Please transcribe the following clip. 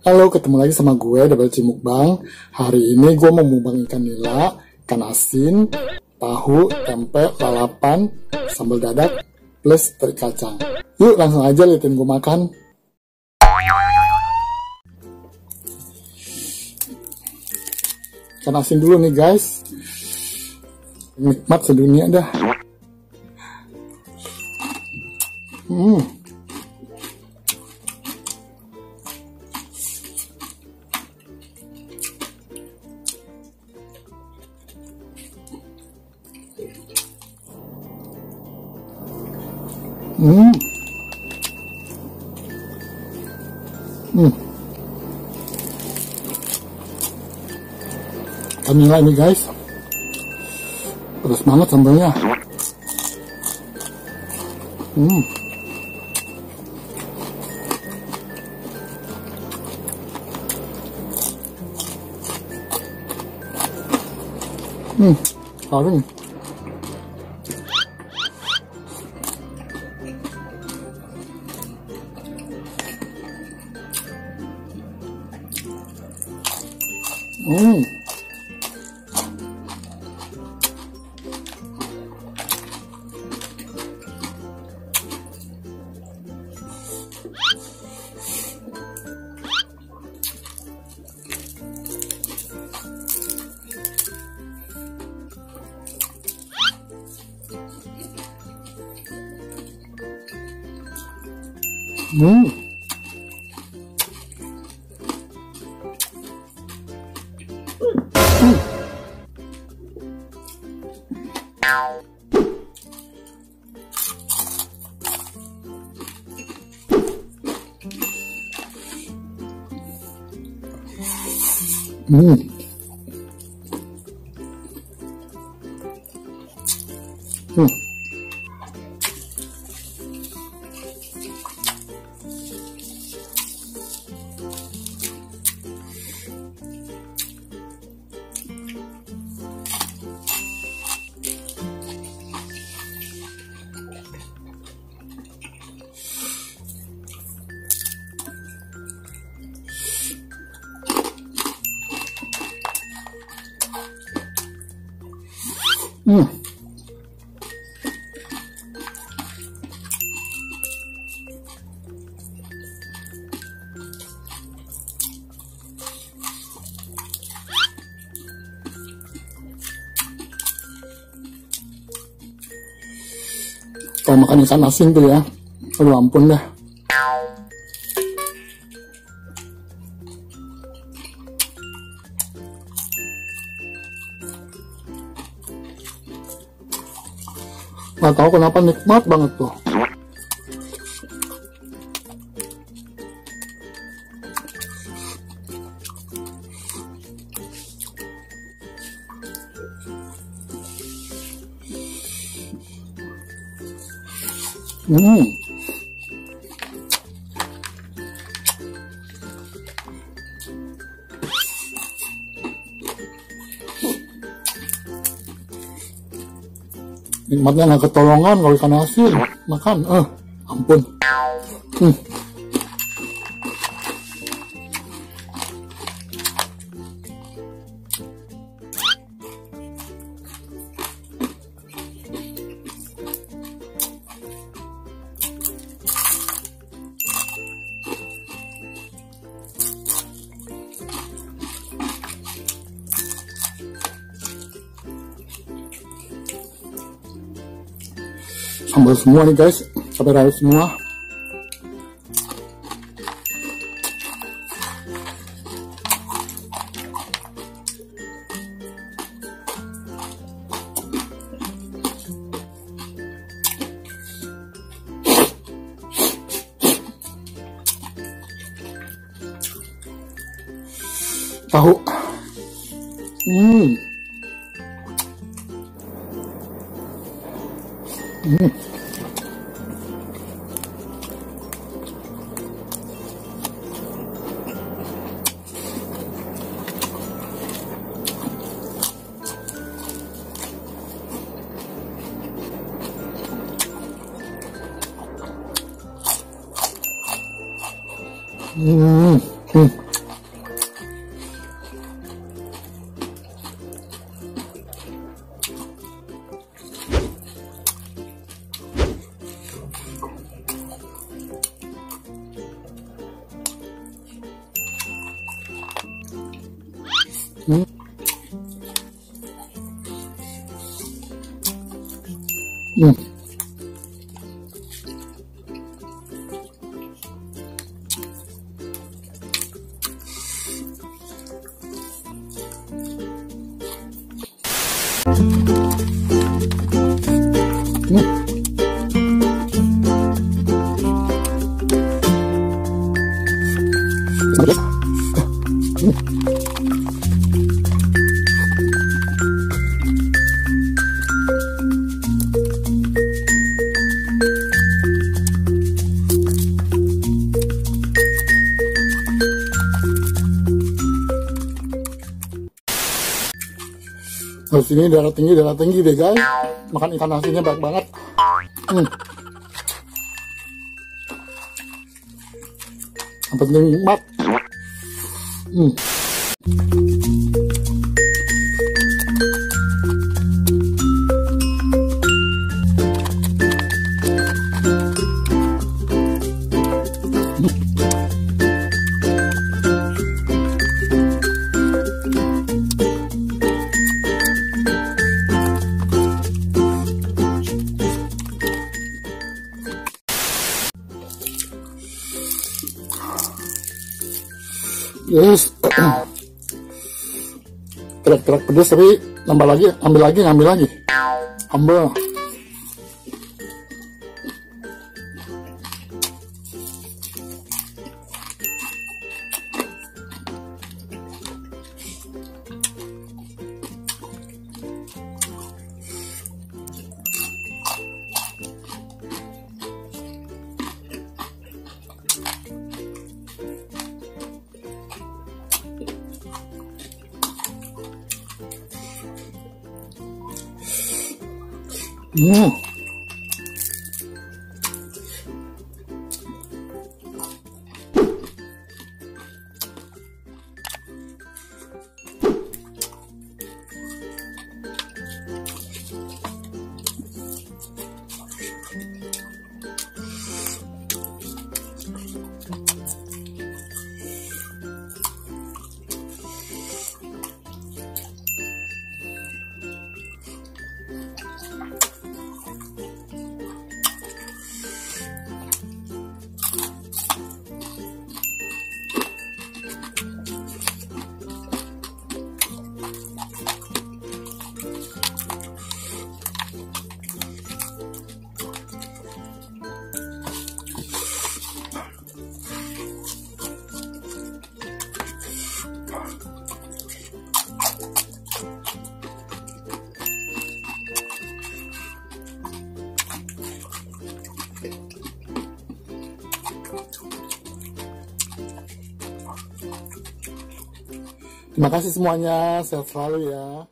Halo, ketemu lagi sama gue, Double C Mukbang. Hari ini gue mau mukbang ikan nila, ikan asin, tahu, tempe, lalapan, sambel dadak, plus teri kacang. Yuk langsung aja liatin gue makan. Ikan asin dulu nih guys. Nikmat sedunia dah. Ikan nila ini guys, pedas banget sambalnya. Harum. Kalau makan ikan asin tuh ya, aduh ampun dah. Nggak tahu kenapa nikmat banget tuh. Nikmatnya nggak ketolongan kalau ikan asin makan, ampun. Sambal semua nih guys, sampai rayap semua. Tahu. Terus ini darah tinggi deh guys. Makan ikan asinnya banyak banget. Yang penting nikmat. Yes, terak pedas tapi nambah lagi, ambil lagi, sambel. Terima kasih semuanya, sehat selalu ya.